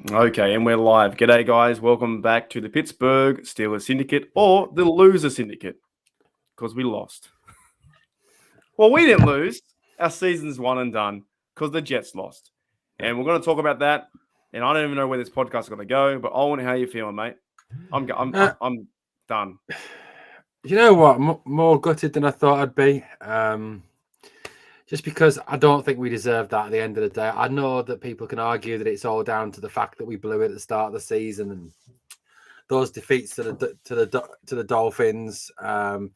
Okay, and we're live. G'day, guys. Welcome back to the Pittsburgh Steelers Syndicate, or the Loser Syndicate, because we lost. Well, we didn't lose. Our season's one and done because the Jets lost. And we're going to talk about that. And I don't even know where this podcast is going to go, but Owen, how you feeling, mate? I'm done. You know what? More gutted than I thought I'd be. Just because I don't think we deserve that at the end of the day. I know that people can argue that it's all down to the fact that we blew it at the start of the season and those defeats to the Dolphins and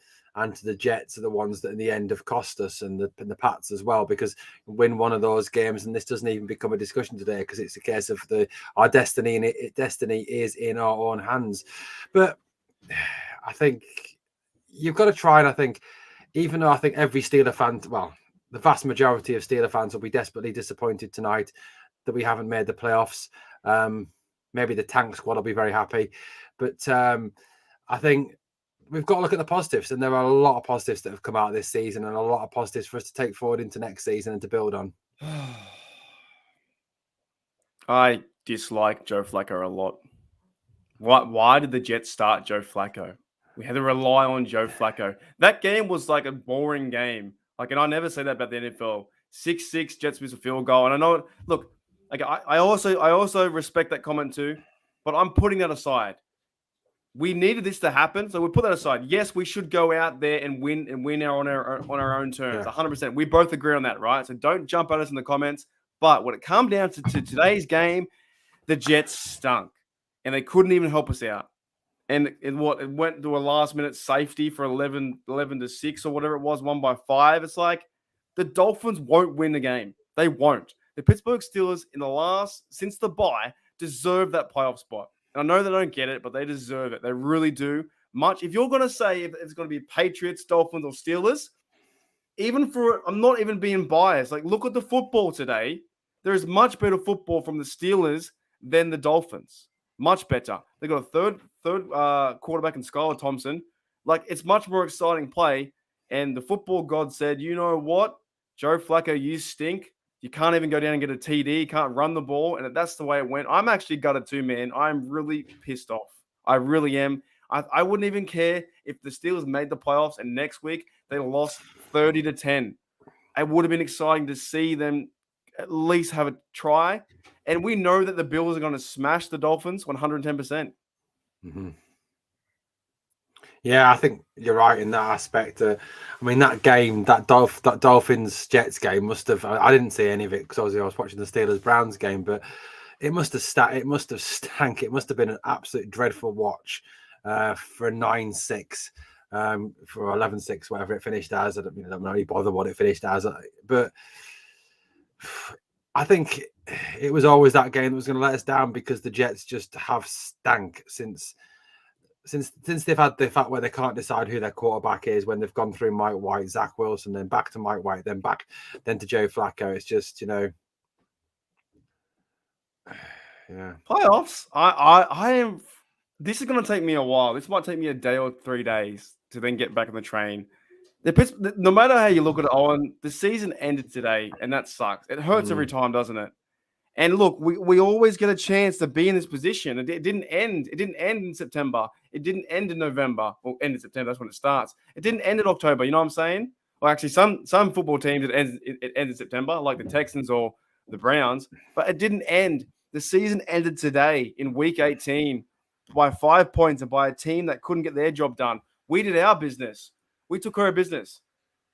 to the Jets are the ones that in the end have cost us, and the Pats as well, because win one of those games and this doesn't even become a discussion today because it's a case of our destiny, and destiny is in our own hands. But I think you've got to try, and I think even though I think every Steeler fan, well, the vast majority of Steeler fans will be desperately disappointed tonight that we haven't made the playoffs. Maybe the tank squad will be very happy. But I think we've got to look at the positives, and there are a lot of positives that have come out this season and a lot of positives for us to take forward into next season and to build on. I dislike Joe Flacco a lot. Why did the Jets start Joe Flacco? We had to rely on Joe Flacco. That game was like a boring game. And I never say that about the NFL. 6-6, Jets miss a field goal. And I know, look, I also respect that comment too, but I'm putting that aside. We needed this to happen, so we put that aside. Yes, we should go out there and win on our own terms, 100%. We both agree on that, right? So don't jump at us in the comments. But when it comes down to today's game, the Jets stunk, and they couldn't even help us out. And it went to a last-minute safety for 11-6 or whatever it was, 1 by 5. It's like the Dolphins won't win the game. They won't. The Pittsburgh Steelers since the bye, deserve that playoff spot. And I know they don't get it, but they deserve it. They really do. If you're going to say if it's going to be Patriots, Dolphins, or Steelers, I'm not even being biased. Look at the football today. There is much better football from the Steelers than the Dolphins. Much better. They got a third quarterback in Skylar Thompson. It's much more exciting play. And the football god said, you know what? Joe Flacco, you stink. You can't even go down and get a TD. You can't run the ball. And that's the way it went. I'm actually gutted too, man. I'm really pissed off. I really am. I wouldn't even care if the Steelers made the playoffs and next week they lost 30-10. It would have been exciting to see them at least have a try. And we know that the Bills are going to smash the Dolphins 110%. Mm-hmm. Yeah, I think you're right in that aspect. That game, that Dolphins-Jets game must have. I didn't see any of it because obviously I was watching the Steelers-Browns game, but it must have stank. It must have been an absolute dreadful watch for a 9-6, for 11-6, whatever it finished as. I don't really bother what it finished as, but I think it was always that game that was going to let us down because the Jets just have stank since they've had the fact where they can't decide who their quarterback is, when they've gone through Mike White, Zach Wilson, then back to Mike White, then to Joe Flacco. It's just, yeah. Playoffs. I am. This is going to take me a while. This might take me a day or 3 days to then get back on the train. No matter how you look at it, Owen, the season ended today, and that sucks. It hurts every time, doesn't it? And look, we always get a chance to be in this position. It didn't end. It didn't end in September. It didn't end in November. Well, end in September. That's when it starts. It didn't end in October. You know what I'm saying? Well, actually, some football teams it ends in September, like the Texans or the Browns. But it didn't end. The season ended today in Week 18 by 5 points and by a team that couldn't get their job done. We did our business. We took care of business.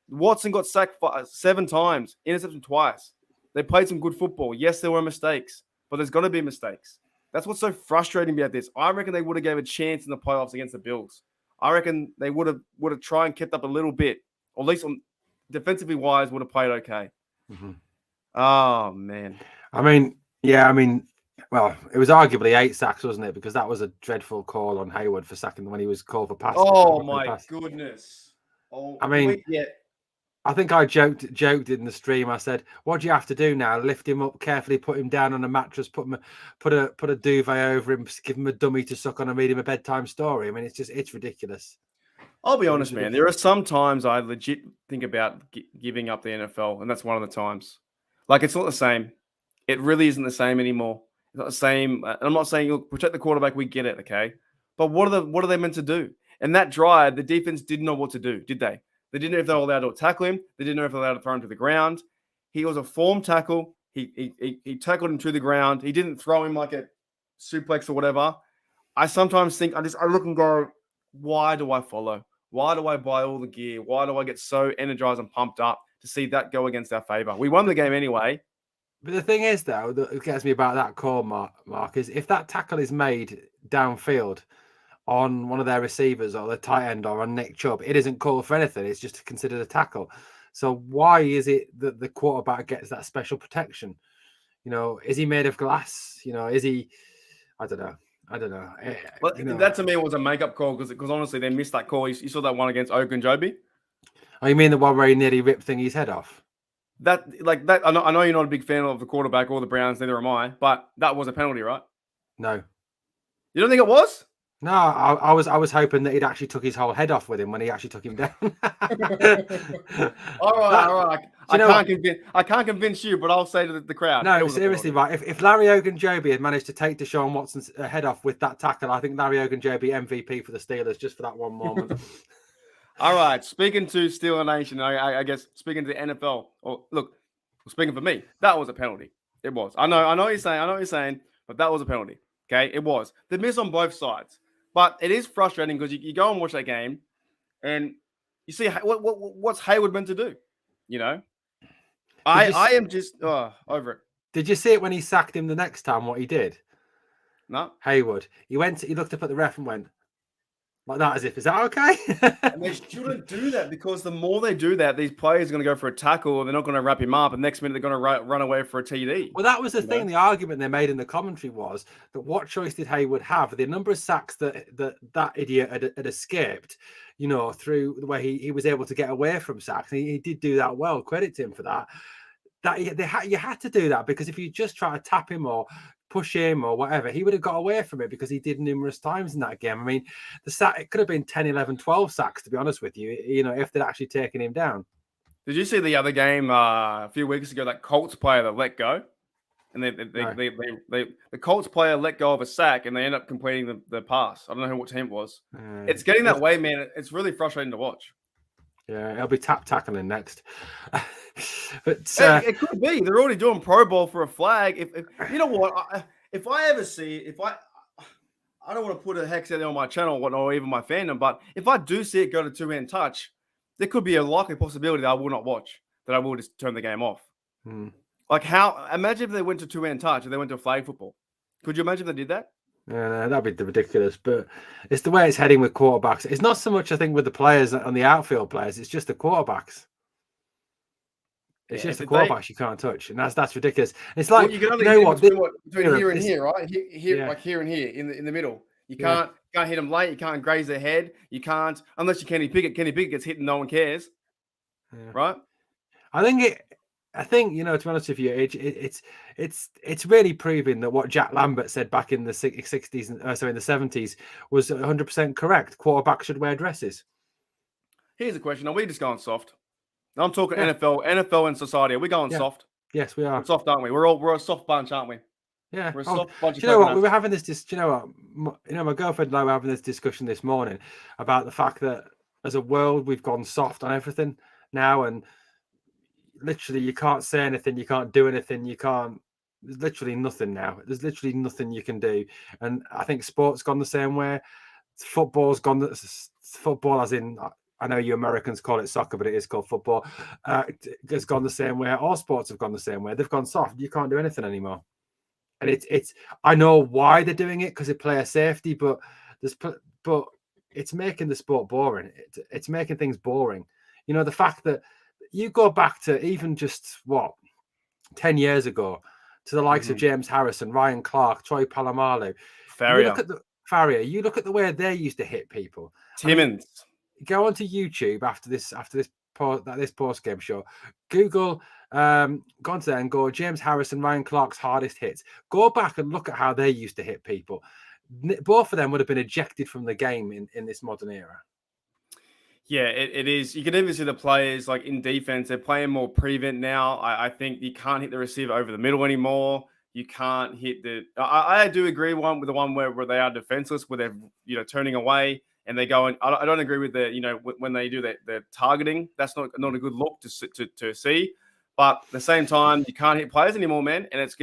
Watson got sacked 7 times, interception twice. They played some good football. Yes, there were mistakes, but there's got to be mistakes. That's what's so frustrating about this. I reckon they would have gave a chance in the playoffs against the Bills. I reckon they would have tried and kept up a little bit, or at least defensively wise, would have played okay. Mm-hmm. Oh, man. Well, it was arguably 8 sacks, wasn't it? Because that was a dreadful call on Hayward for sacking when he was called for pass. Oh, my goodness. Oh, I think I joked in the stream. I said, "What do you have to do now? Lift him up carefully, put him down on a mattress, put a duvet over him, give him a dummy to suck on, and read him a bedtime story." I mean, it's ridiculous. I'll be honest, man. There are some times I legit think about giving up the NFL, and that's one of the times. It's not the same. It really isn't the same anymore. It's not the same. I'm not saying look, protect the quarterback. We get it, okay? But what are they meant to do? And that drive, the defense didn't know what to do, did they? They didn't know if they were allowed to tackle him. They didn't know if they were allowed to throw him to the ground. He was a form tackle. He tackled him to the ground. He didn't throw him like a suplex or whatever. I sometimes think I look and go, why do I follow? Why do I buy all the gear? Why do I get so energized and pumped up to see that go against our favor? We won the game anyway. But the thing is, though, that gets me about that call, Mark, is if that tackle is made downfield on one of their receivers or the tight end or on Nick Chubb, it isn't called for anything. It's just considered a tackle. So why is it that the quarterback gets that special protection? Is he made of glass? Is he? I don't know. Well, that to me was a makeup call because honestly, they missed that call. You saw that one against Ogunjobi. Oh, you mean the one where he nearly ripped Thingy's head off? That. I know you're not a big fan of the quarterback or the Browns, neither am I. But that was a penalty, right? No. You don't think it was? No, I was hoping that he'd actually took his whole head off with him when he actually took him down. all right. I can't convince you, but I'll say to the crowd. No, seriously, right. If Larry Ogunjobi had managed to take Deshaun Watson's head off with that tackle, I think Larry Ogunjobi MVP for the Steelers just for that one moment. All right. Speaking to Steeler Nation, I guess speaking to the NFL. Or look, speaking for me, that was a penalty. It was. I know what you're saying, but that was a penalty. Okay, it was. The miss on both sides. But it is frustrating because you go and watch that game and you see what's Hayward meant to do, I am just over it. Did you see it when he sacked him the next time, what he did? No. Hayward. He looked up at the ref and went like that as if, is that okay? And they shouldn't do that because the more they do that, these players are going to go for a tackle and they're not going to wrap him up. And next minute, they're going to run away for a TD. Well, that was the thing. The argument they made in the commentary was that what choice did Hayward have? The number of sacks that idiot had escaped, through the way he was able to get away from sacks. He did do that well. Credit to him for that. You had to do that because if you just try to tap him or push him or whatever, he would have got away from it because he did numerous times in that game. I mean, it could have been 10, 11, 12 sacks, to be honest with you, if they'd actually taken him down. Did you see the other game a few weeks ago, that Colts player that let go? And the Colts player let go of a sack and they end up completing the pass. I don't know what team it was. It's getting that way, man. It's really frustrating to watch. Yeah, it'll be tackling next. But it could be. They're already doing Pro Bowl for a flag. If you know what, if I ever see, I don't want to put a hex out there on my channel or even my fandom, but if I do see it go to two-hand touch, there could be a likely possibility that I will not watch, that I will just turn the game off. Like imagine if they went to two-hand touch and they went to flag football. Could you imagine if they did that? Yeah, that'd be ridiculous. But it's the way it's heading with quarterbacks. It's not so much, I think, with the players and the outfield players. It's just the quarterbacks. It's just the quarterbacks you can't touch, and that's ridiculous. It's like, you can only between here and here, right? Like here and here in the middle. You can't hit them late. You can't graze their head. You can't unless you Kenny Pickett. Kenny Pickett gets hit and no one cares, right? I think to be honest with you, it's really proving that what Jack Lambert said back in the 60s, in the 70s, was 100% correct. Quarterbacks should wear dresses. Here's a question: are we just going soft? I'm talking NFL and society. Are we going soft? Yes, we are. We're soft, aren't we? We're a soft bunch, aren't we? Yeah. We're a soft bunch. Do you know what? We were having this. Do you know what? My girlfriend and I were having this discussion this morning about the fact that as a world we've gone soft on everything now, and literally you can't say anything, you can't do anything, there's literally nothing now. There's literally nothing you can do. And I think sport's gone the same way. Football as in, I know you Americans call it soccer, but it is called football. Has gone the same way. All sports have gone the same way. They've gone soft. You can't do anything anymore. And it's I know why they're doing it, because they play a safety, but it's making the sport boring. It's making things boring. The fact that you go back to even just 10 years ago to the likes of James Harrison, Ryan Clark, Troy Polamalu, Farrier. You look at the way they used to hit people. Timmons. Go onto YouTube after this post game show. Google, go onto there and go James Harrison, Ryan Clark's hardest hits. Go back and look at how they used to hit people. Both of them would have been ejected from the game in this modern era. Yeah, it is. You can even see the players like in defense, they're playing more prevent now. I think you can't hit the receiver over the middle anymore. you can't hit the. I do agree with the one where they are defenseless, where they're turning away and they go. And I don't agree with the when they do the targeting. That's not a good look to see. But at the same time, you can't hit players anymore, man, and it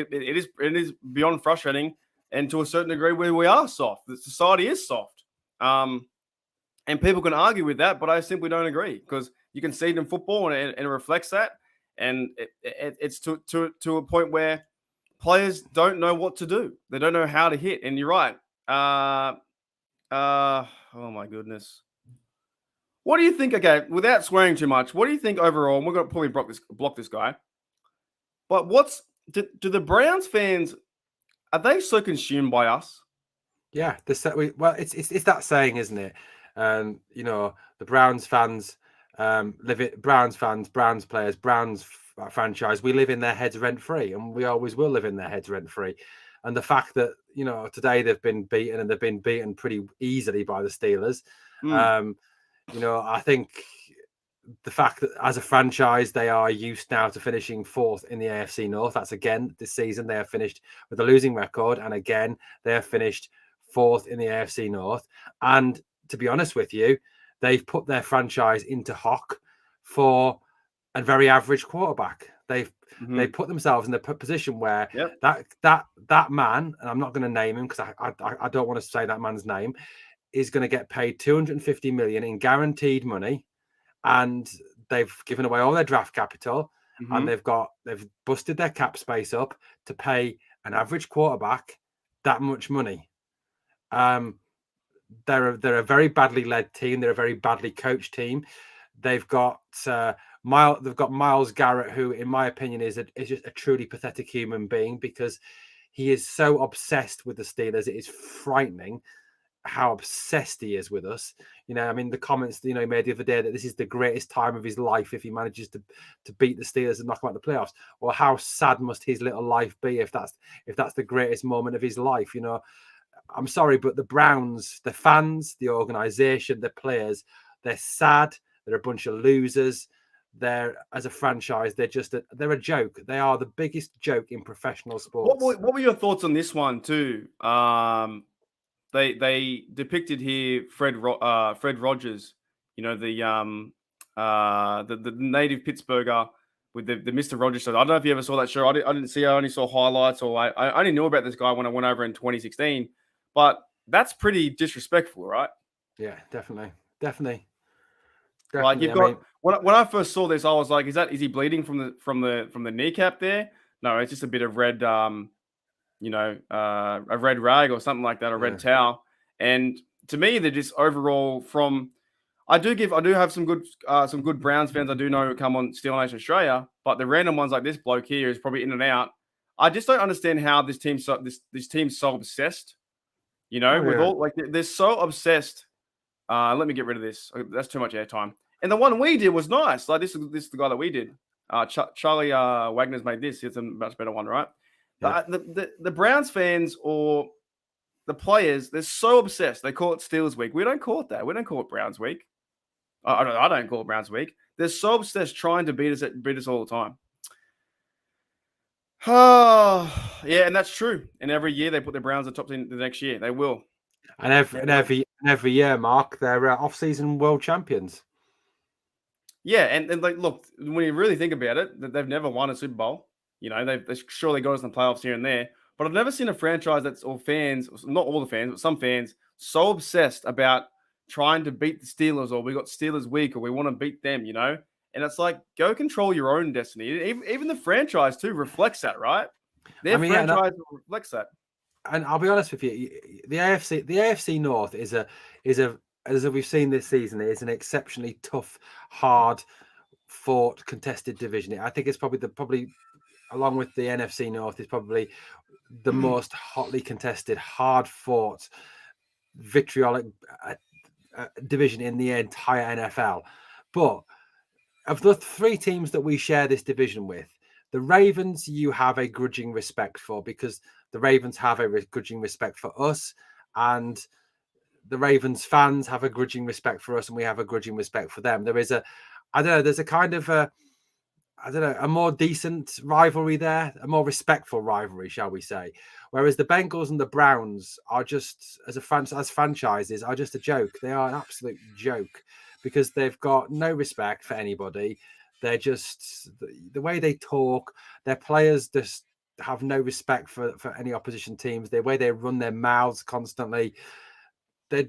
is beyond frustrating. And to a certain degree, we are soft. The society is soft. And people can argue with that, but I simply don't agree because you can see it in football and it reflects that. And it's to a point where players don't know what to do. They don't know how to hit. And you're right. Oh my goodness. What do you think? Okay, without swearing too much, what do you think overall? And we're going to probably block this guy. But do the Browns fans, are they so consumed by us? Yeah, it's that saying, isn't it? The Browns fans Browns fans, Browns players, Browns franchise. We live in their heads rent free, and we always will live in their heads rent free. And the fact that today they've been beaten, and they've been beaten pretty easily by the Steelers. I think the fact that as a franchise they are used now to finishing fourth in the AFC North. That's again this season they have finished with a losing record, and again they have finished fourth in the AFC North. And to be honest with you, they've put their franchise into hock for a very average quarterback. They put themselves in the position where that man, and I'm not going to name him because I don't want to say that man's name, is going to get paid $250 million in guaranteed money, and they've given away all their draft capital, and they've busted their cap space up to pay an average quarterback that much money. They're a very badly led team. They're a very badly coached team. They've got Myles Garrett, who, in my opinion, is just a truly pathetic human being because he is so obsessed with the Steelers. It is frightening how obsessed he is with us. The comments he made the other day that this is the greatest time of his life if he manages to beat the Steelers and knock them out of the playoffs. Well, how sad must his little life be if that's the greatest moment of his life? I'm sorry, but the Browns, the fans, the organization, the players, they're sad. They're a bunch of losers. As a franchise, they're a joke. They are the biggest joke in professional sports. What were your thoughts on this one too? They depicted here Fred Rogers, the native Pittsburgher with the Mr. Rogers show. I don't know if you ever saw that show. I didn't see. I only saw highlights, or I only knew about this guy when I went over in 2016. But that's pretty disrespectful, right? Yeah, definitely. Like when I first saw this, I was like, is he bleeding from the kneecap there? No, it's just a bit of red, a red rag or something like that, a red towel. And to me, they're just overall I do have some good Browns fans I do know who come on Steel Nation Australia, but the random ones like this bloke here is probably in and out. I just don't understand how this team's so obsessed. They're so obsessed. Let me get rid of this. That's too much airtime. And the one we did was nice. Like this is the guy that we did. Charlie Wagner's made this. It's a much better one, right? Yeah. The Browns fans or the players, they're so obsessed. They call it Steelers Week. We don't call it that. We don't call it Browns Week. I don't call it Browns Week. They're so obsessed trying to beat us all the time. Oh, yeah, and that's true. And every year they put the Browns at top 10 the next year. They will. And every year, Mark, they're off-season world champions. Yeah, and like, look, when you really think about it, they've never won a Super Bowl. They've surely got us in the playoffs here and there. But I've never seen a franchise fans, not all the fans, but some fans, so obsessed about trying to beat the Steelers, or we got Steelers Week, or we want to beat them, And it's like, go control your own destiny. Even the franchise too reflects that, right? Their franchise reflects that. And I'll be honest with you, the AFC North is as we've seen this season, it is an exceptionally tough, hard fought, contested division. I think it's probably along with the NFC North, is probably the most hotly contested, hard fought, vitriolic division in the entire NFL. But of the three teams that we share this division with, the Ravens you have a grudging respect for, because the Ravens have a grudging respect for us, and the Ravens fans have a grudging respect for us, and we have a grudging respect for them. There's a kind of I don't know, a more decent rivalry there, a more respectful rivalry, shall we say? Whereas the Bengals and the Browns are just, as franchises, are just a joke. They are an absolute joke because they've got no respect for anybody. They're just the way they talk. Their players just have no respect for any opposition teams. The way they run their mouths constantly. I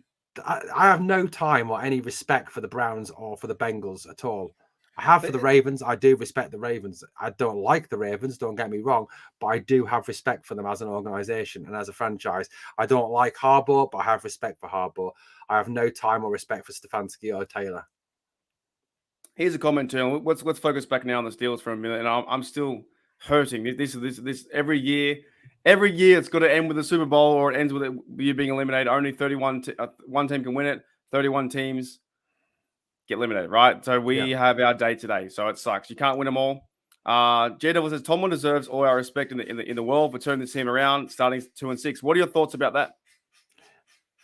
have no time or any respect for the Browns or for the Bengals at all. I have for the Ravens. I do respect the Ravens. I don't like the Ravens, don't get me wrong, but I do have respect for them as an organization and as a franchise. I don't like Harbaugh, but I have respect for Harbaugh. I have no time or respect for Stefanski or Taylor. Here's a comment too. Let's focus back now on the Steelers for a minute. And I'm still hurting. This every year. Every year it's got to end with a Super Bowl or it ends with you being eliminated. Only 1 team can win it. 31 teams get eliminated, right? So we have our day today. So it sucks. You can't win them all. J-Devil says Tomlin deserves all our respect in the world for turning this team around, starting 2-6. What are your thoughts about that?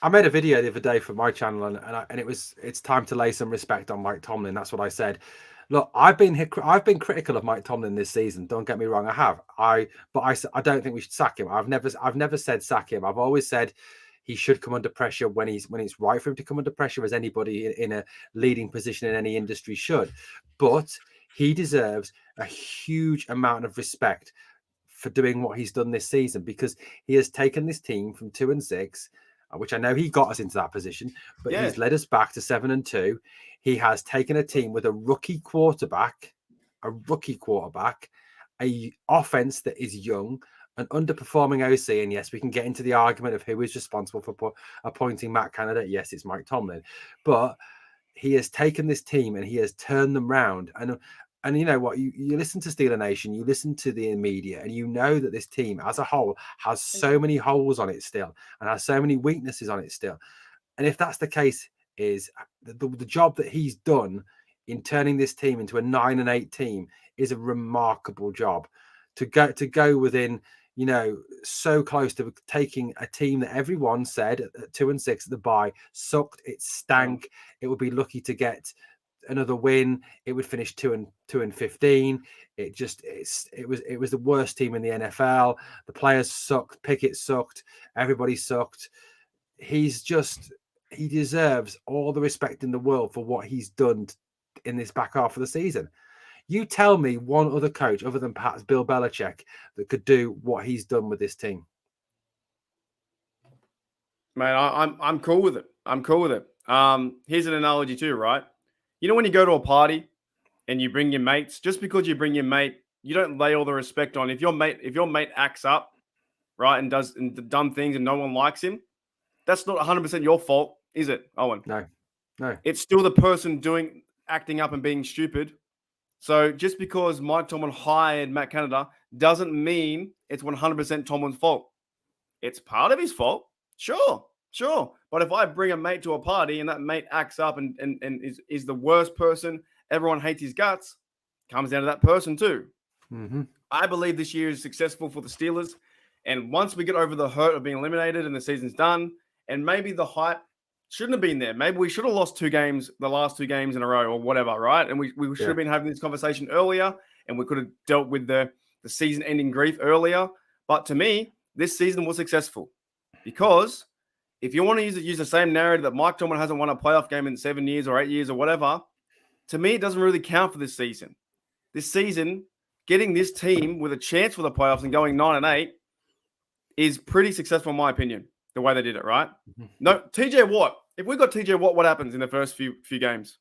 I made a video the other day for my channel, and it's time to lay some respect on Mike Tomlin. That's what I said. Look, I've been critical of Mike Tomlin this season. Don't get me wrong, I have. But I don't think we should sack him. I've never said sack him. I've always said he should come under pressure when it's right for him to come under pressure, as anybody in a leading position in any industry should. But he deserves a huge amount of respect for doing what he's done this season, because he has taken this team from 2-6, which I know he got us into that position, but he's led us back to 7-2. He has taken a team with a rookie quarterback, a offense that is young, an underperforming OC. And yes, we can get into the argument of who is responsible for appointing Matt Canada. Yes, it's Mike Tomlin, but he has taken this team and he has turned them round. And you know what? You listen to Steeler Nation, you listen to the media, and you know that this team as a whole has so many holes on it still and has so many weaknesses on it still. And if that's the case, is the job that he's done in turning this team into a 9-8 team is a remarkable job. To go within, so close to taking a team that everyone said at 2-6 at the bye sucked, it stank, it would be lucky to get another win, it would finish 2-15. It was the worst team in the NFL. The players sucked, Pickett sucked, everybody sucked. He deserves all the respect in the world for what he's done in this back half of the season. You tell me one other coach other than perhaps Bill Belichick that could do what he's done with this team. Man, I'm cool with it. I'm cool with it. Here's an analogy too, right? You know when you go to a party and you bring your mates, just because you bring your mate, you don't lay all the respect on. If your mate acts up, right, and does dumb things and no one likes him, that's not 100% your fault, is it, Owen? No. It's still the person acting up and being stupid. So just because Mike Tomlin hired Matt Canada doesn't mean it's 100% Tomlin's fault. It's part of his fault. Sure. But if I bring a mate to a party and that mate acts up and is the worst person, everyone hates his guts, comes down to that person too. Mm-hmm. I believe this year is successful for the Steelers. And once we get over the hurt of being eliminated and the season's done, and maybe the hype shouldn't have been there. Maybe we should have lost the last 2 games in a row or whatever, right? And we should have been having this conversation earlier, and we could have dealt with the season-ending grief earlier. But to me, this season was successful because if you want to use the same narrative that Mike Tomlin hasn't won a playoff game in 7 years or 8 years or whatever, to me, it doesn't really count for this season. This season, getting this team with a chance for the playoffs and going 9-8 is pretty successful in my opinion, the way they did it, right? Mm-hmm. No, TJ Watt. If we got TJ Watt, what happens in the first few games?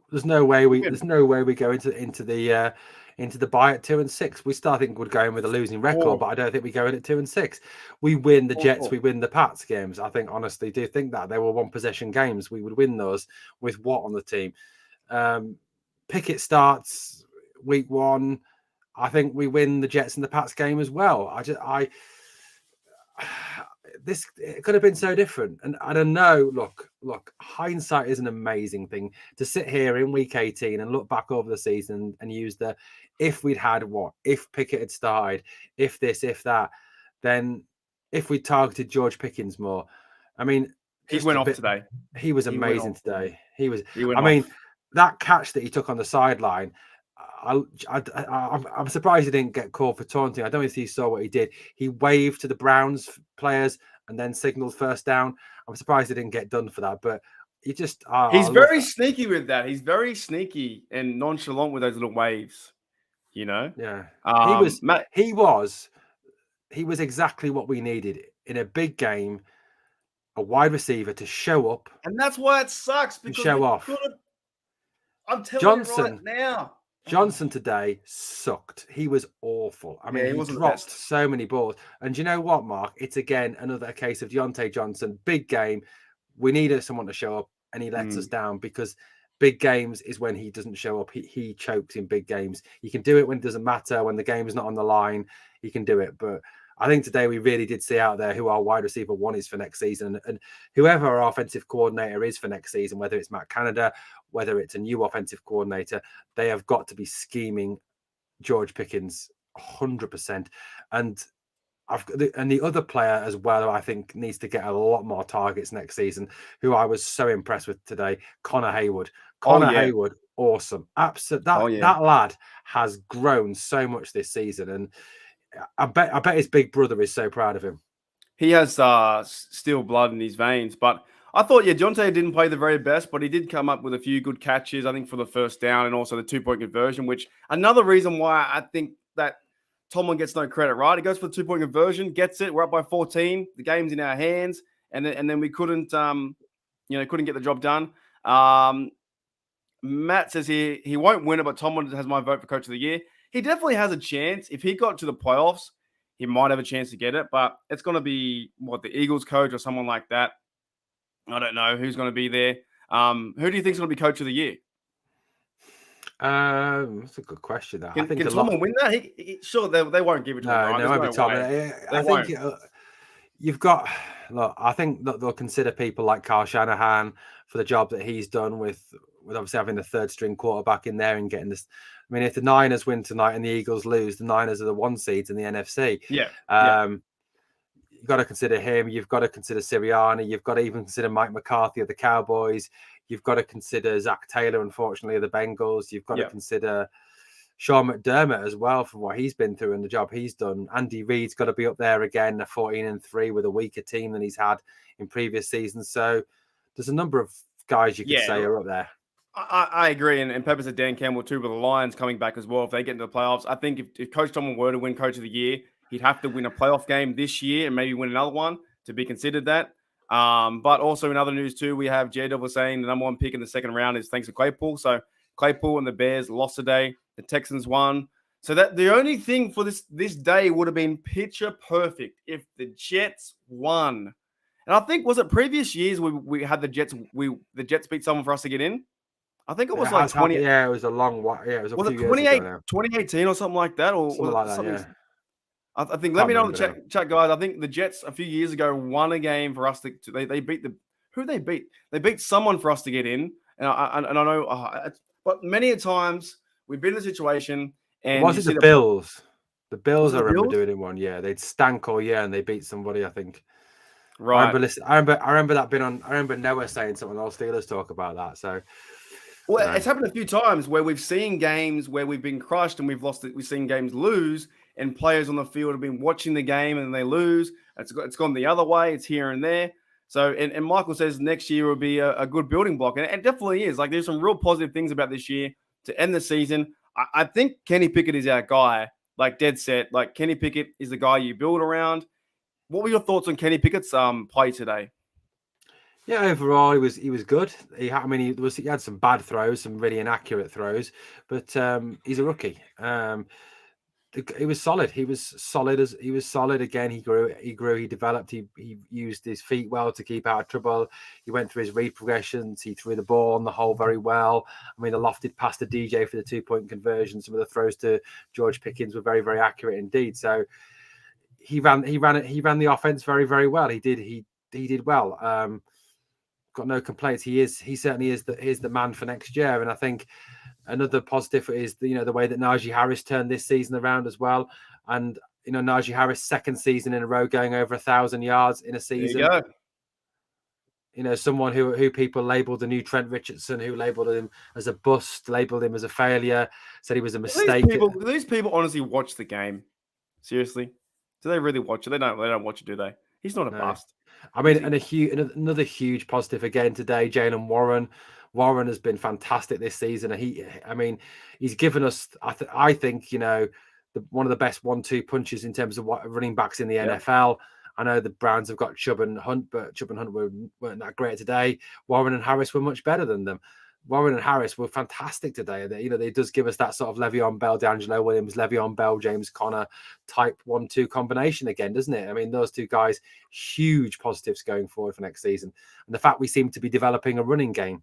There's no way we go into the bye at 2-6. We still think we're going with a losing record, but I don't think we go in at 2-6. We win the Jets, we win the Pats games. I think honestly do think that they were 1 possession games. We would win those with Watt on the team. Pickett starts week 1. I think we win the Jets and the Pats game as well. It could have been so different. And I don't know, look, hindsight is an amazing thing. To sit here in week 18 and look back over the season and use if we'd had if Pickett had started, if this, if that, then if we targeted George Pickens more. I mean, he went off today. He was amazing today. That catch that he took on the sideline, I'm surprised he didn't get called for taunting. I don't know if he saw what he did. He waved to the Browns players and then signaled first down. I'm surprised he didn't get done for that, but he just He's very sneaky with that. He's very sneaky and nonchalant with those little waves. You know, yeah. Matt, He was exactly what we needed in a big game. A wide receiver to show up, and that's why it sucks because show off. I'm telling you right now. Johnson today sucked. He was awful. I mean, he dropped so many balls. And you know what, Mark? It's again another case of Deontay Johnson. Big game. We needed someone to show up, and he lets us down because big games is when he doesn't show up. He chokes in big games. He can do it when it doesn't matter, when the game is not on the line. He can do it. But I think today we really did see out there who our wide receiver one is for next season. And whoever our offensive coordinator is for next season, whether it's Matt Canada, whether it's a new offensive coordinator, they have got to be scheming George Pickens 100%. And the other player as well, I think needs to get a lot more targets next season, who I was so impressed with today, Connor Haywood. Haywood, awesome. Absolutely. That lad has grown so much this season. And I bet his big brother is so proud of him. He has steel blood in his veins. But I thought, Deontay didn't play the very best, but he did come up with a few good catches, I think, for the first down and also the 2-point conversion, which another reason why I think that Tomlin gets no credit, right? He goes for the 2-point conversion, gets it. We're up by 14. The game's in our hands. And then we couldn't get the job done. Matt says he won't win it, but Tomlin has my vote for Coach of the Year. He definitely has a chance. If he got to the playoffs, he might have a chance to get it, but it's going to be the Eagles coach or someone like that. I don't know who's going to be there. Who do you think is going to be Coach of the Year? That's a good question. Though. Can Tomlin win that? Sure, they won't give it to him. Right? No, it won't be Tomlin. I think you've got. Look, I think that they'll consider people like Kyle Shanahan for the job that he's done with obviously having the third string quarterback in there and getting this. I mean, if the Niners win tonight and the Eagles lose, the Niners are the 1 seeds in the NFC. Yeah. You've got to consider him. You've got to consider Sirianni. You've got to even consider Mike McCarthy of the Cowboys. You've got to consider Zach Taylor, unfortunately, of the Bengals. You've got to consider Sean McDermott as well for what he's been through and the job he's done. Andy Reid's got to be up there again, a 14-3 with a weaker team than he's had in previous seasons. So there's a number of guys you could say are up there. I agree, and Pepper said Dan Campbell too, with the Lions coming back as well. If they get into the playoffs, I think if Coach Tomlin were to win Coach of the Year, he'd have to win a playoff game this year and maybe win another one to be considered that. But also in other news too, we have JW saying the number 1 pick in the second round is thanks to Claypool. So Claypool and the Bears lost today. The Texans won. So that the only thing for this day would have been picture perfect if the Jets won. And I think, was it previous years we had the Jets beat someone for us to get in? I think it was like 20. Yeah, it was a long while. Yeah, it was a few years ago now. 2018 or something like that, or something like that. Yeah. I think. Let me know in the chat, guys. I think the Jets a few years ago won a game for us to they beat who they beat. They beat someone for us to get in, and I know. But many a times we've been in a situation. And was it the Bills? The Bills, I remember doing it one. Yeah, they'd stank all year and they beat somebody. I think. Right. I remember that being on. I remember Noah saying something. All Steelers talk about that. So. Well, it's happened a few times where we've seen games where we've been crushed and we've lost it. We've seen games lose, and players on the field have been watching the game and they lose. It's gone the other way. It's here and there. So, and Michael says next year will be a good building block, and it definitely is. Like, there's some real positive things about this year to end the season. I think Kenny Pickett is our guy, like dead set. Like, Kenny Pickett is the guy you build around. What were your thoughts on Kenny Pickett's play today? Yeah, overall he was good. He had some bad throws, some really inaccurate throws, but he's a rookie. He was solid. He was solid again. He grew. He developed. He used his feet well to keep out of trouble. He went through his read progressions. He threw the ball on the hole very well. I mean, the lofted pass to DJ for the 2-point conversion. Some of the throws to George Pickens were very, very accurate indeed. So he ran the offense very, very well. He did well. Got no complaints. He certainly is the man for next year. And I think another positive is the way that Najee Harris turned this season around as well. And Najee Harris, second season in a row going over 1,000 yards in a season. There you go. someone who people labelled the new Trent Richardson, who labelled him as a bust, labelled him as a failure, said he was a mistake. Do these people honestly watch the game? Seriously, do they really watch it? They don't. They don't watch it, do they? He's not a bust. I mean, and another huge positive again today, Jalen Warren. Warren has been fantastic this season. He's given us, I think, one of the best 1-2 punches in terms of running backs in the NFL. I know the Browns have got Chubb and Hunt, but Chubb and Hunt weren't that great today. Warren and Harris were much better than them. Warren and Harris were fantastic today. They does give us that sort of Le'Veon Bell, D'Angelo Williams, Le'Veon Bell, James Conner type 1-2 combination again, doesn't it? I mean, those two guys, huge positives going forward for next season. And the fact we seem to be developing a running game.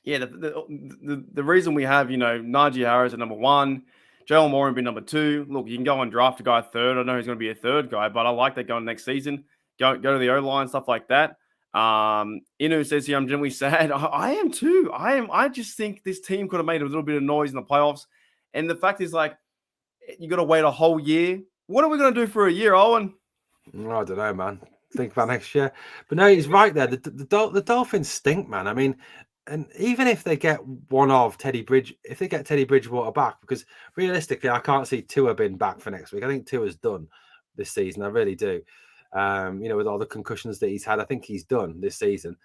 Yeah, the reason we have, Najee Harris at number 1, Jalen Warren be number 2. Look, you can go and draft a guy third. I know he's going to be a third guy, but I like that going next season. Go to the O-line, stuff like that. Inu says here, I'm genuinely sad. I am too. I just think this team could have made a little bit of noise in the playoffs. And the fact is, you got to wait a whole year. What are we going to do for a year, Owen? I don't know, man. Think about next year. But no, he's right there. The Dolphins stink, man. I mean, and even if they get if they get Teddy Bridgewater back, because realistically, I can't see Tua being back for next week. I think Tua's done this season. I really do. With all the concussions that he's had, I think he's done this season.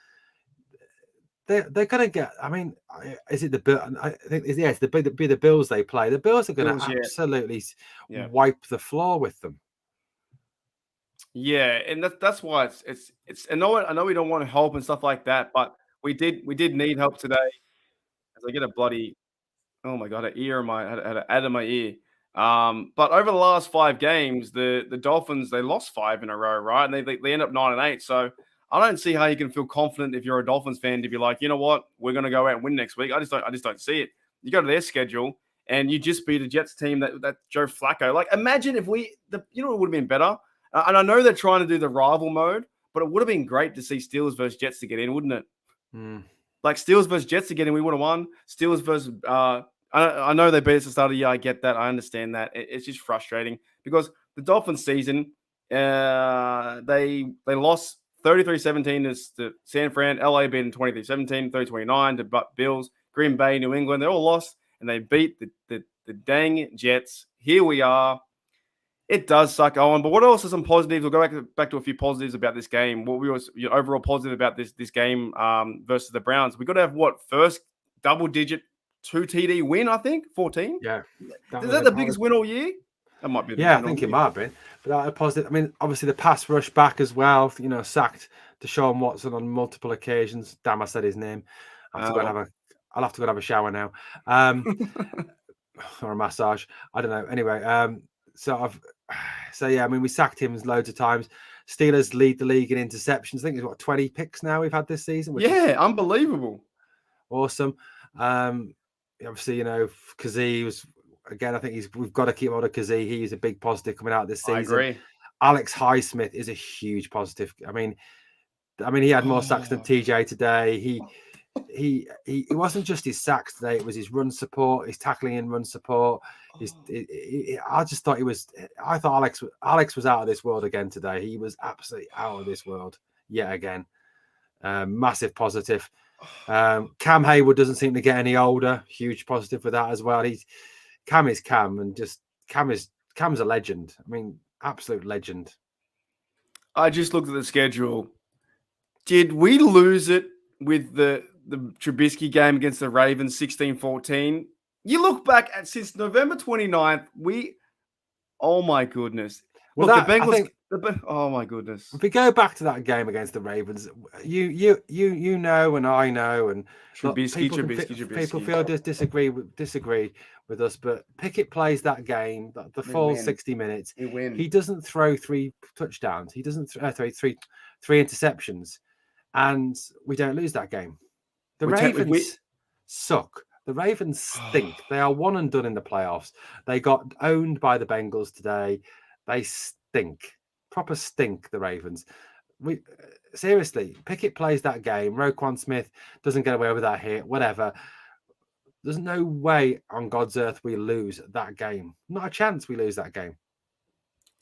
They're going to get. I mean, is it the Bill? I think it's the Bills they play. The Bills are going to absolutely wipe the floor with them. Yeah, and that's why it's. I know we don't want help and stuff like that, but we did need help today. As I get a bloody, oh my god, an ear in my had an ad in my ear. But over the last 5 games, the Dolphins, they lost 5 in a row, right? And they end up 9-8. So I don't see how you can feel confident if you're a Dolphins fan to be like, you know what, we're going to go out and win next week. I just don't see it. You go to their schedule and you just beat a Jets team that Joe Flacco. Imagine if it would have been better. And I know they're trying to do the rival mode, but it would have been great to see Steelers versus Jets to get in, wouldn't it? Steelers versus Jets to get in, we would have won. Steelers versus I know they beat us at the start of the year. I get that. I understand that. It's just frustrating because the Dolphins season, they lost 33-17 to San Fran. LA beat 23-17, 30-29 to Bills, Green Bay, New England. They all lost, and they beat the dang Jets. Here we are. It does suck, Owen. But what else are some positives? We'll go back to a few positives about this game. What was overall positive about this game versus the Browns? We got to have first double-digit 2 TD win, I think, 14. Yeah, is that the biggest win all year? That might be. I think it might have been. But positive. I mean, obviously the pass rush back as well. Sacked Deshaun Watson on multiple occasions. Damn, I said his name. I'll have to go and have a shower now, or a massage. I don't know. Anyway, I mean, we sacked him loads of times. Steelers lead the league in interceptions. I think it's 20 picks now we've had this season. Which is unbelievable. Awesome. Obviously, Kazee was again. I think we've got to keep hold of Kazee. He's a big positive coming out this season. I agree. Alex Highsmith is a huge positive. I mean, he had more sacks than TJ today. He wasn't just his sacks today. It was his run support, his tackling and run support. I just thought I thought Alex was out of this world again today. He was absolutely out of this world yet again. Massive positive. Cam Hayward doesn't seem to get any older. Huge positive for that as well. Cam is Cam, and just Cam's a legend. I mean, absolute legend. I just looked at the schedule. Did we lose it with the Trubisky game against the Ravens 16-14? You look back at since November 29th, oh my goodness. Well, look, the Bengals. Oh my goodness! If we go back to that game against the Ravens, you know, and I know, and Trubisky. People feel disagree with us, but Pickett plays that game, the full 60 minutes. He doesn't throw 3 touchdowns. He doesn't throw three interceptions, and we don't lose that game. The Ravens suck. The Ravens stink. They are one and done in the playoffs. They got owned by the Bengals today. They stink. Proper stink, the Ravens. Seriously, Pickett plays that game. Roquan Smith doesn't get away with that hit, whatever. There's no way on God's earth we lose that game. Not a chance we lose that game.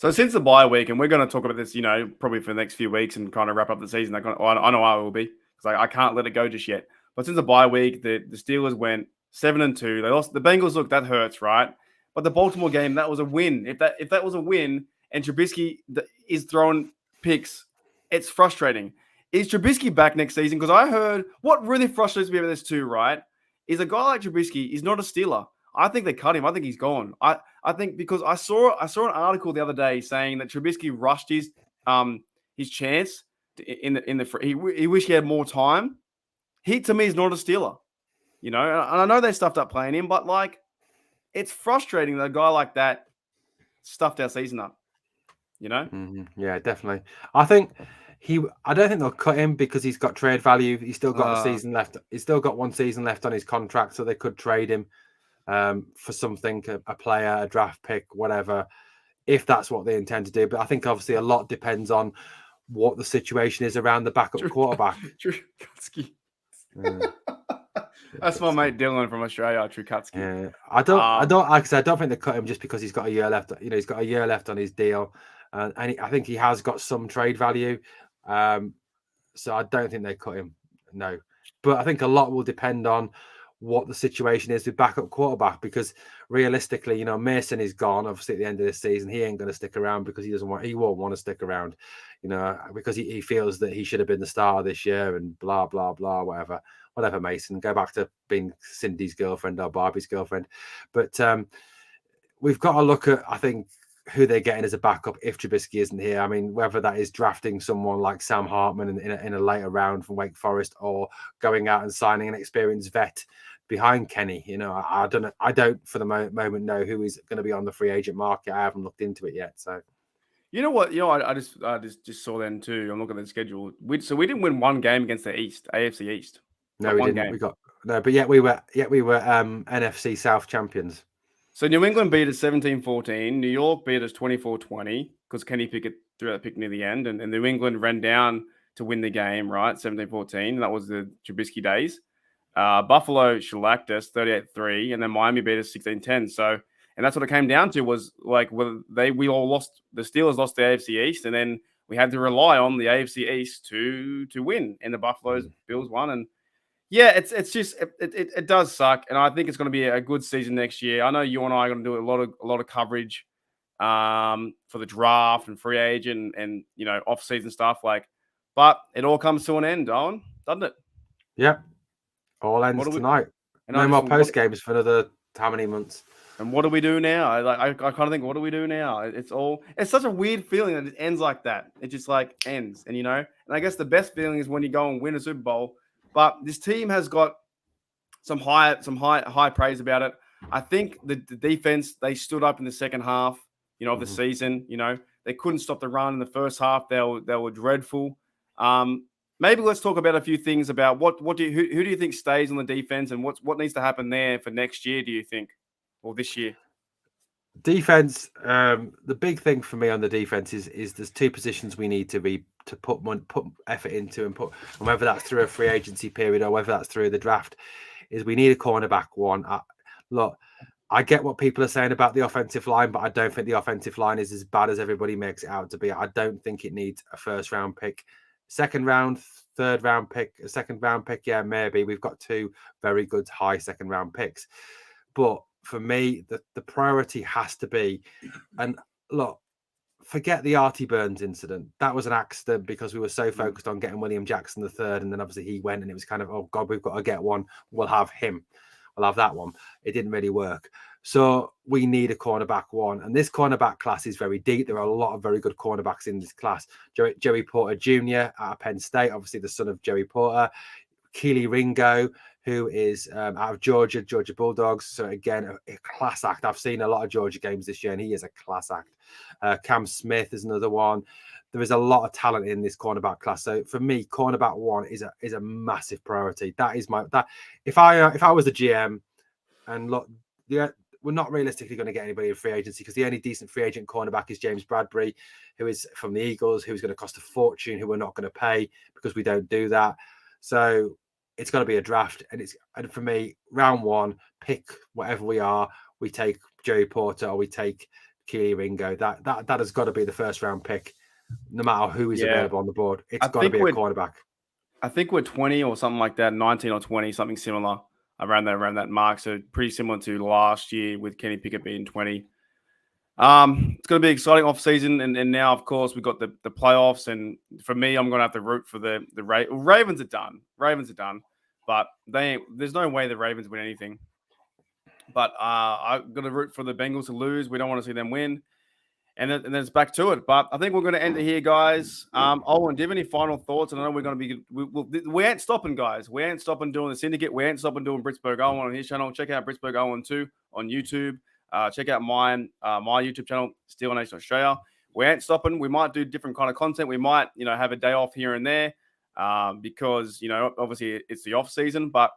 So since the bye week, and we're going to talk about this, probably for the next few weeks and kind of wrap up the season. I know I will be because I can't let it go just yet. But since the bye week, the Steelers went 7-2. They lost the Bengals. Look, that hurts, right? But the Baltimore game, that was a win. If that was a win, and Trubisky is throwing picks, it's frustrating. Is Trubisky back next season? Because I heard what really frustrates me about this too, right? Is a guy like Trubisky is not a Steeler. I think they cut him. I think he's gone. I think because I saw an article the other day saying that Trubisky rushed his chance in the he wished he had more time. He to me is not a Steeler, and I know they stuffed up playing him, but like it's frustrating that a guy like that stuffed our season up. Yeah, definitely. I don't think they'll cut him because he's got trade value. He's still got a season left. He's still got 1 season left on his contract, so they could trade him for something, a player, a draft pick, whatever, if that's what they intend to do. But I think obviously a lot depends on what the situation is around the backup quarterback. That's my mate Dylan from Australia, Trukutsky. Yeah, I don't think they cut him just because he's got a year left. He's got a year left on his deal, and I think he has got some trade value. So I don't think they cut him. No, but I think a lot will depend on what the situation is with backup quarterback, because realistically, Mason is gone. Obviously, at the end of this season, he ain't going to stick around because he won't want to stick around, because he feels that he should have been the star this year and blah blah blah, whatever. Mason, go back to being Cindy's girlfriend or Barbie's girlfriend. But we've got to look at, I think, who they're getting as a backup if Trubisky isn't here. I mean, whether that is drafting someone like Sam Hartman in a later round from Wake Forest, or going out and signing an experienced vet behind Kenny. I don't know. I don't for the moment know who is going to be on the free agent market. I haven't looked into it yet. So, you know what? I just saw then too. I'm looking at the schedule. We didn't win one game against the AFC East. No, we didn't. But yet we were NFC South champions. So New England beat us 17-14. New York beat us 24-20 because Kenny Pickett threw that pick near the end, and New England ran down to win the game, right? 17-14. That was the Trubisky days. Buffalo shellacked us 38-3, and then Miami beat us 16-10. So, and that's what it came down to, was like we all lost. The Steelers lost the AFC East, and then we had to rely on the AFC East to win. And the Buffalo's Bills won, and yeah, it's just it does suck, and I think it's going to be a good season next year. I know you and I are going to do a lot of coverage for the draft and free agent and off season stuff, but it all comes to an end, Owen, doesn't it? Yep. All ends tonight. No more post games for another how many months? And what do we do now? I kind of think, what do we do now? It's such a weird feeling that it ends like that. It just ends, and and I guess the best feeling is when you go and win a Super Bowl. But this team has got some high praise about it. I think the defense, they stood up in the second half, of the season. They couldn't stop the run in the first half. They were dreadful. Maybe let's talk about a few things about who do you think stays on the defense, and what needs to happen there for next year, do you think, or this year? Defense, the big thing for me on the defense is there's 2 positions we need to put effort into, and whether that's through a free agency period or whether that's through the draft, is we need a cornerback one. Look, I get what people are saying about the offensive line, but I don't think the offensive line is as bad as everybody makes it out to be. I don't think it needs a first round pick, second round, third round pick, a second round pick. Yeah, maybe we've got 2 very good high second round picks, but for me, the priority has to be, and look, forget the Artie Burns incident. That was an accident because we were so focused on getting William Jackson the third, and then obviously he went, and it was kind of, oh God, we've got to get one. We'll have him. We'll have that one. It didn't really work. So we need a cornerback one, and this cornerback class is very deep. There are a lot of very good cornerbacks in this class. Joey Porter Jr. out of Penn State, obviously the son of Joey Porter. Keely Ringo, who is out of Georgia Bulldogs. So again, a class act. I've seen a lot of Georgia games this year, and he is a class act. Cam Smith is another one. There is a lot of talent in this cornerback class. So for me, cornerback one is a massive priority. That is if I was the GM, and look, we're not realistically going to get anybody in free agency because the only decent free agent cornerback is James Bradbury, who is from the Eagles, who's going to cost a fortune, who we're not going to pay because we don't do that. So it's got to be a draft, and for me, round 1, pick whatever we are. We take Joey Porter or we take Keely Ringo. That has got to be the first round pick, no matter who is available on the board. It's got to be a cornerback. I think we're 20 or something like that, 19 or 20, something similar around that mark. So pretty similar to last year with Kenny Pickett being 20. It's going to be exciting off season, and now of course we've got the playoffs. And for me, I'm going to have to root for the Ravens are done. But there's no way the Ravens win anything. But I'm going to root for the Bengals to lose. We don't want to see them win. And then it's back to it. But I think we're going to end it here, guys. Owen, do you have any final thoughts? And I know we're going to be we ain't stopping, guys. We ain't stopping doing the Syndicate. We ain't stopping doing Britsburgh Owen on his channel. Check out Britsburgh Owen too on YouTube. Check out my YouTube channel, Steel Nation Australia. We ain't stopping. We might do different kind of content. We might, have a day off here and there because, obviously it's the off season. But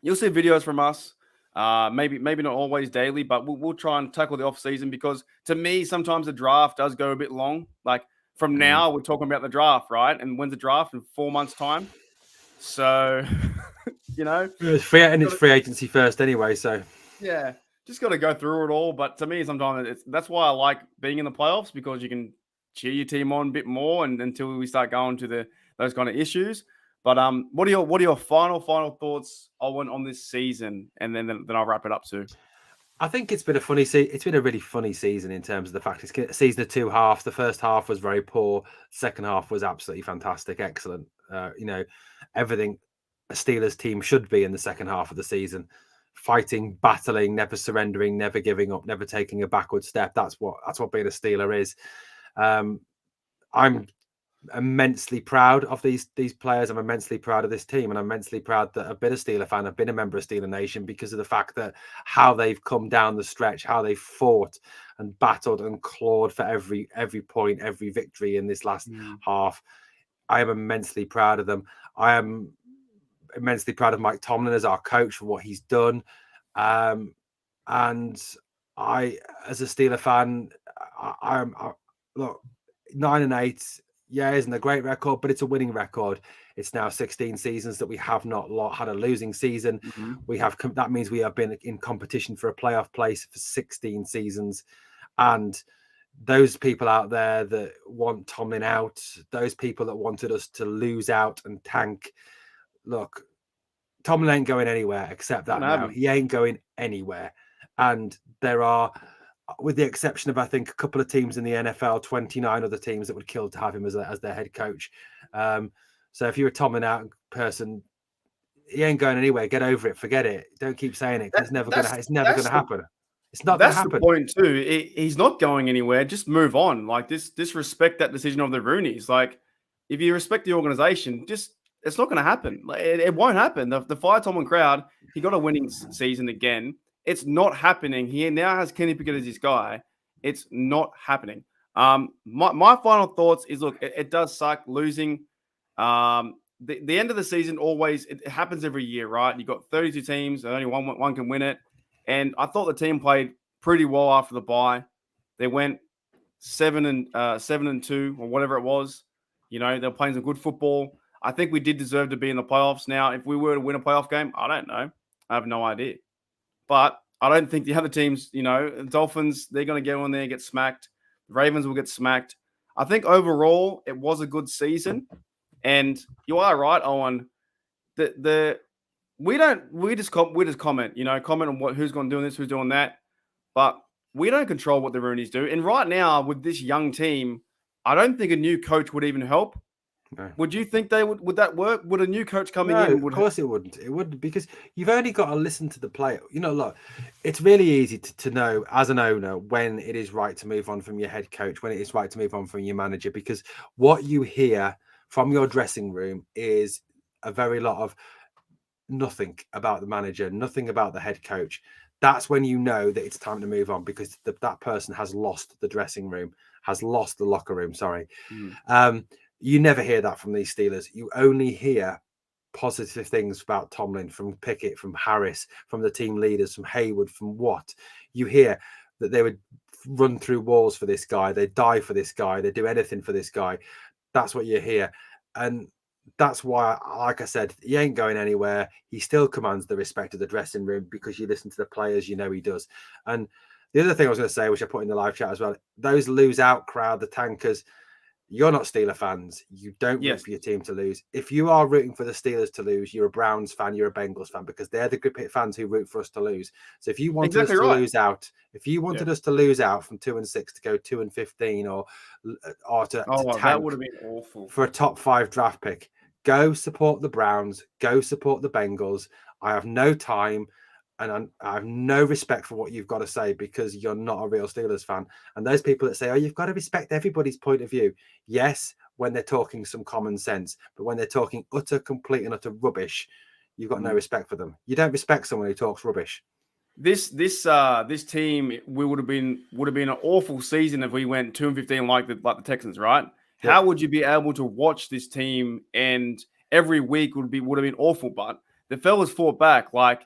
you'll see videos from us. Maybe not always daily, but we'll try and tackle the off season because to me, sometimes the draft does go a bit long. Like from now, we're talking about the draft, right? And when's the draft? In 4 months' time. So, it's free agency first anyway. So yeah, just got to go through it all. But to me, sometimes that's why I like being in the playoffs because you can cheer your team on a bit more and until we start going to those kind of issues. But what are your final thoughts, Owen, on this season? And then I'll wrap it up too. I think it's been a funny season. It's been a really funny season in terms of the fact it's a season of two halves. The first half was very poor. The second half was absolutely fantastic, excellent. Everything a Steelers team should be in the second half of the season. Fighting, battling, never surrendering, never giving up, never taking a backward step. That's what being a Steeler is. I'm immensely proud of these players. I'm immensely proud of this team, and I'm immensely proud that I've been a Steeler fan. I've been a member of Steeler Nation because of the fact that how they've come down the stretch, how they fought and battled and clawed for every point, every victory in this last half. I am immensely proud of them. I am immensely proud of Mike Tomlin as our coach for what he's done. And I, as a Steeler fan, I look, 9-8. Yeah, isn't a great record, but it's a winning record. It's now 16 seasons that we have not had a losing season. We have that means we have been in competition for a playoff place for 16 seasons. And those people out there that want Tomlin out, those people that wanted us to lose out and tank, look, Tomlin ain't going anywhere except that now. He ain't going anywhere. And there are, with the exception of, I think, a couple of teams in the NFL, 29 other teams that would kill to have him as their head coach. So if you're a Tomlin out person, he ain't going anywhere. Get over it. Forget it. Don't keep saying it. It's never going to happen. It's not going to happen. That's the point too. He's not going anywhere. Just move on. Like disrespect that decision of the Rooneys. Like if you respect the organization, it's not going to happen. Like, it won't happen. The Fire Tomlin crowd, he got a winning season again. It's not happening. He now has Kenny Pickett as his guy. It's not happening. My final thoughts is, look, it does suck losing. The end of the season always, it happens every year, right? You've got 32 teams. Only one can win it. And I thought the team played pretty well after the bye. They went 7-2 or whatever it was. They're playing some good football. I think we did deserve to be in the playoffs. Now, if we were to win a playoff game, I don't know. I have no idea. But I don't think the other teams, the Dolphins, they're going to get on there and get smacked. The Ravens will get smacked. I think overall it was a good season. And you are right, Owen. We just comment, comment on who's going to do this, who's doing that. But we don't control what the Rooneys do. And right now, with this young team, I don't think a new coach would even help. No. Would you think would that work? Would a new coach coming in? Of course it wouldn't. It wouldn't, because you've only got to listen to the player. Look, it's really easy to know as an owner when it is right to move on from your head coach, when it is right to move on from your manager, because what you hear from your dressing room is a very lot of nothing about the manager, nothing about the head coach. That's when you know that it's time to move on, because that person has lost the dressing room, has lost the locker room. Sorry. You never hear that from these Steelers. You only hear positive things about Tomlin, from Pickett, from Harris, from the team leaders, from Hayward, from Watt. You hear that they would run through walls for this guy. They die for this guy. They do anything for this guy. That's what you hear. And that's why, like I said, he ain't going anywhere. He still commands the respect of the dressing room because you listen to the players, he does. And The other thing I was going to say, which I put in the live chat as well, those lose out crowd, the tankers, you're not Steeler fans. You don't root for your team to lose. If you are rooting for the Steelers to lose, you're a Browns fan, you're a Bengals fan, because they're the good fans who root for us to lose. So if you wanted us to lose out, us to lose out from 2-6 to go 2-15 or to tank, that would have been awful for a top 5 draft pick, go support the Browns, go support the Bengals. I have no time. And I have no respect for what you've got to say, because you're not a real Steelers fan. And those people that say, oh, you've got to respect everybody's point of view. Yes, when they're talking some common sense, but when they're talking complete and utter rubbish, you've got no respect for them. You don't respect someone who talks rubbish. This team would have been an awful season if we went 2-15 like the Texans, right? Yeah. How would you be able to watch this team? And every week would have been awful. But the fellas fought back. Like,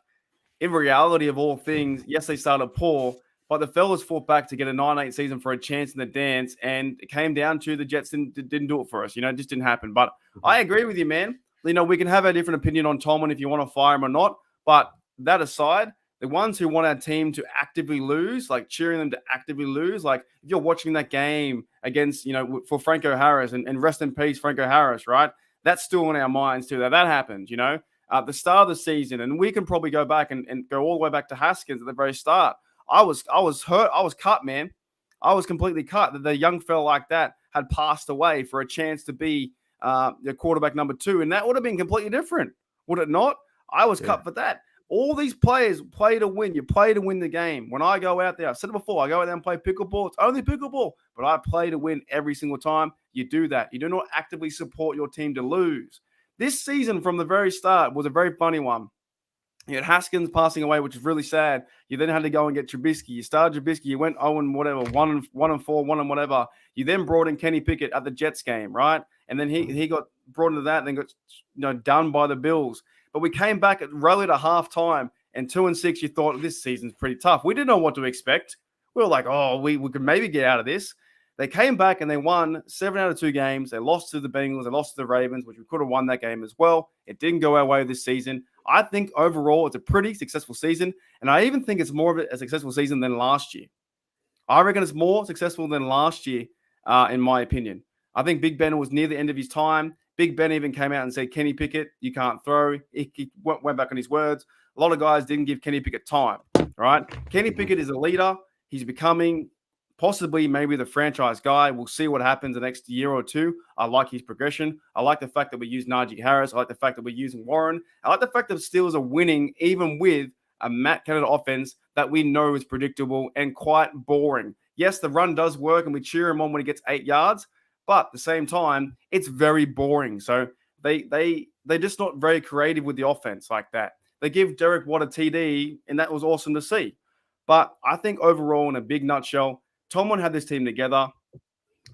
in reality of all things, yes, they started poor, but the fellas fought back to get a 9-8 season for a chance in the dance, and it came down to the Jets didn't do it for us. It just didn't happen. But I agree with you, man. We can have a different opinion on Tomlin if you want to fire him or not. But that aside, the ones who want our team to actively lose, like cheering them to actively lose, like if you're watching that game against, for Franco Harris, and rest in peace, Franco Harris, right? That's still in our minds too. That happened, the start of the season, and we can probably go back and go all the way back to Haskins at the very start. I was hurt. I was cut, man. I was completely cut. That the young fella like that had passed away for a chance to be the quarterback number 2, and that would have been completely different, would it not? I was cut for that. All these players play to win. You play to win the game. When I go out there, I've said it before, I go out there and play pickleball. It's only pickleball, but I play to win every single time. You do that. You do not actively support your team to lose. This season from the very start was a very funny one. You had Haskins passing away, which is really sad. You then had to go and get Trubisky. You started Trubisky. You went 0-4, 1 whatever. You then brought in Kenny Pickett at the Jets game, right? And then he got brought into that and then got done by the Bills. But we came back at rallied at halftime, and 2-6. You thought this season's pretty tough. We didn't know what to expect. We were like, oh, we could maybe get out of this. They came back and they won 7 out of 2 games. They lost to the Bengals. They lost to the Ravens, which we could have won that game as well. It didn't go our way this season. I think overall it's a pretty successful season, and I even think it's more of a successful season than last year. I reckon it's more successful than last year, in my opinion. I think Big Ben was near the end of his time. Big Ben even came out and said, Kenny Pickett, you can't throw. He went back on his words. A lot of guys didn't give Kenny Pickett time, right? Kenny Pickett is a leader. He's becoming possibly maybe the franchise guy. We'll see what happens the next year or two. I like his progression. I like the fact that we use Najee Harris. I like the fact that we're using Warren. I like the fact that the Steelers are winning even with a Matt Canada offense that we know is predictable and quite boring. Yes, the run does work and we cheer him on when he gets 8 yards, but at the same time, it's very boring. So they're just not very creative with the offense like that. They give Derek Watt a TD, and that was awesome to see. But I think overall, in a big nutshell, Tomlin had this team together.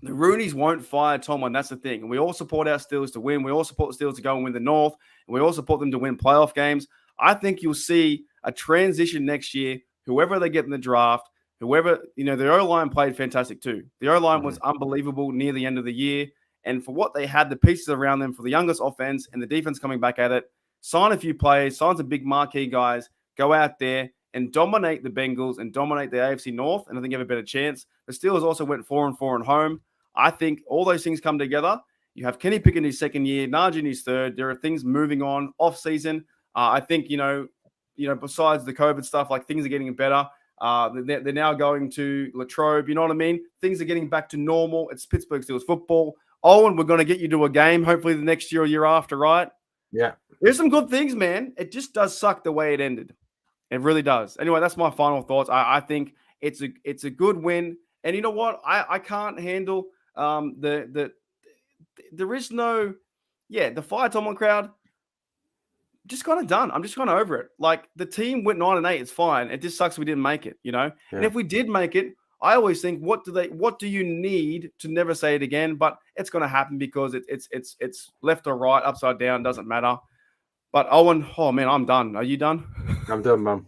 The Rooneys won't fire Tomlin. That's the thing. And we all support our Steelers to win. We all support the Steelers to go and win the North. And we all support them to win playoff games. I think you'll see a transition next year. Whoever they get in the draft, the O-line played fantastic too. The O-line was unbelievable near the end of the year. And for what they had, the pieces around them for the youngest offense and the defense coming back at it, sign a few players, sign some big marquee guys, go out there and dominate the Bengals and dominate the AFC North, and I think you have a better chance. The Steelers also went 4-4 at home. I think all those things come together. You have Kenny Pickett in his second year, Najee in his third. There are things moving on off season. I think besides the COVID stuff, like things are getting better. They're now going to Latrobe. You know what I mean? Things are getting back to normal. It's Pittsburgh Steelers football. Owen, we're going to get you to a game, hopefully the next year or year after, right? Yeah. There's some good things, man. It just does suck the way it ended. It really does. Anyway, that's my final thoughts. I think it's a good win. And you know what? I can't handle there is no the fire Tomlin crowd. Just kind of done. I'm just kind of over it. Like the team went 9-8. It's fine. It just sucks we didn't make it, Yeah. And if we did make it, I always think, what do you need to never say it again? But it's going to happen because it's left or right, upside down, doesn't matter. But Owen, oh man, I'm done. Are you done? I'm done, man.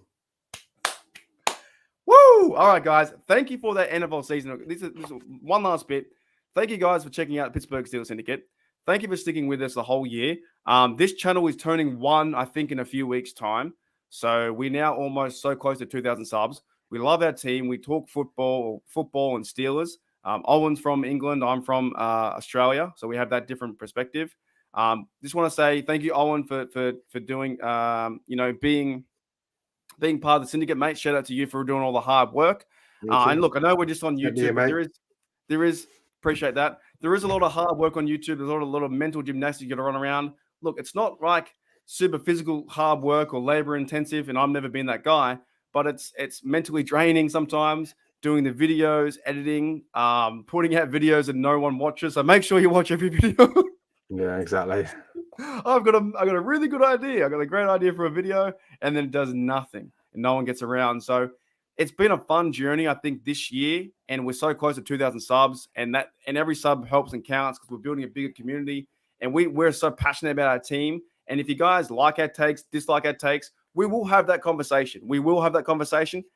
Woo! All right, guys. Thank you for that NFL season. This is one last bit. Thank you guys for checking out Pittsburgh Steelers Syndicate. Thank you for sticking with us the whole year. This channel is turning 1, I think, in a few weeks' time. So we're now almost so close to 2,000 subs. We love our team. We talk football and Steelers. Owen's from England. I'm from Australia, so we have that different perspective. Just want to say thank you, Owen, for doing being part of the Syndicate, mate. Shout out to you for doing all the hard work. And look, I know we're just on YouTube, but there is appreciate that. There is a lot of hard work on YouTube. There's a lot of mental gymnastics you got to run around. Look, it's not like super physical hard work or labor intensive, and I've never been that guy. But it's mentally draining sometimes. Doing the videos, editing, putting out videos that no one watches. So make sure you watch every video. Yeah, exactly. I've got a really good idea. I got a great idea for a video, and then it does nothing, and no one gets around. So it's been a fun journey, I think, this year, and we're so close to 2,000 subs, and every sub helps and counts because we're building a bigger community, and we're so passionate about our team. And if you guys like our takes, dislike our takes, we will have that conversation.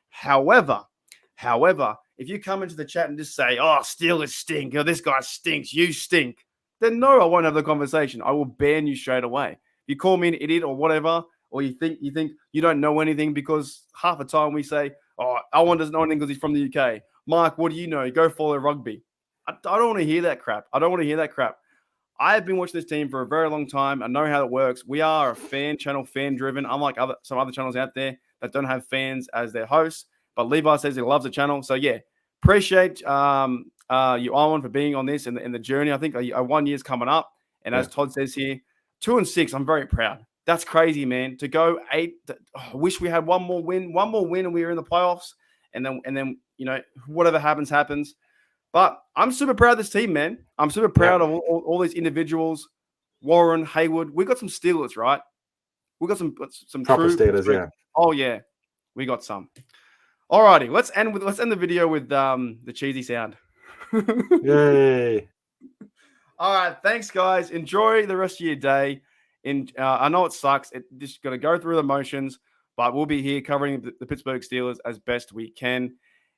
However, if you come into the chat and just say, "Oh, Steelers stink," or "This guy stinks," you stink, then no, I won't have the conversation. I will ban you straight away. If you call me an idiot or whatever, or you think you don't know anything, because half the time we say, "Oh, Owen doesn't know anything because he's from the UK." Mike, what do you know? Go follow rugby. I don't want to hear that crap. I have been watching this team for a very long time. I know how it works. We are a fan channel, fan driven, unlike some other channels out there that don't have fans as their hosts. But Levi says he loves the channel. So yeah, appreciate you, Owen, for being on this and the journey. I think 1 year's coming up. And as Todd says here, 2-6, I'm very proud. That's crazy, man. To go 8, I wish we had one more win and we were in the playoffs. And then whatever happens. But I'm super proud of this team, man. I'm super proud of all these individuals. Warren, Haywood. We got some Steelers, right? We got some proper true Steelers, yeah. Oh yeah, we got some. All righty, let's end the video with the cheesy sound. Yay! All right, thanks, guys. Enjoy the rest of your day. I know it sucks. It just got to go through the motions, but we'll be here covering the Pittsburgh Steelers as best we can.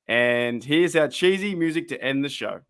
And here's our cheesy music to end the show.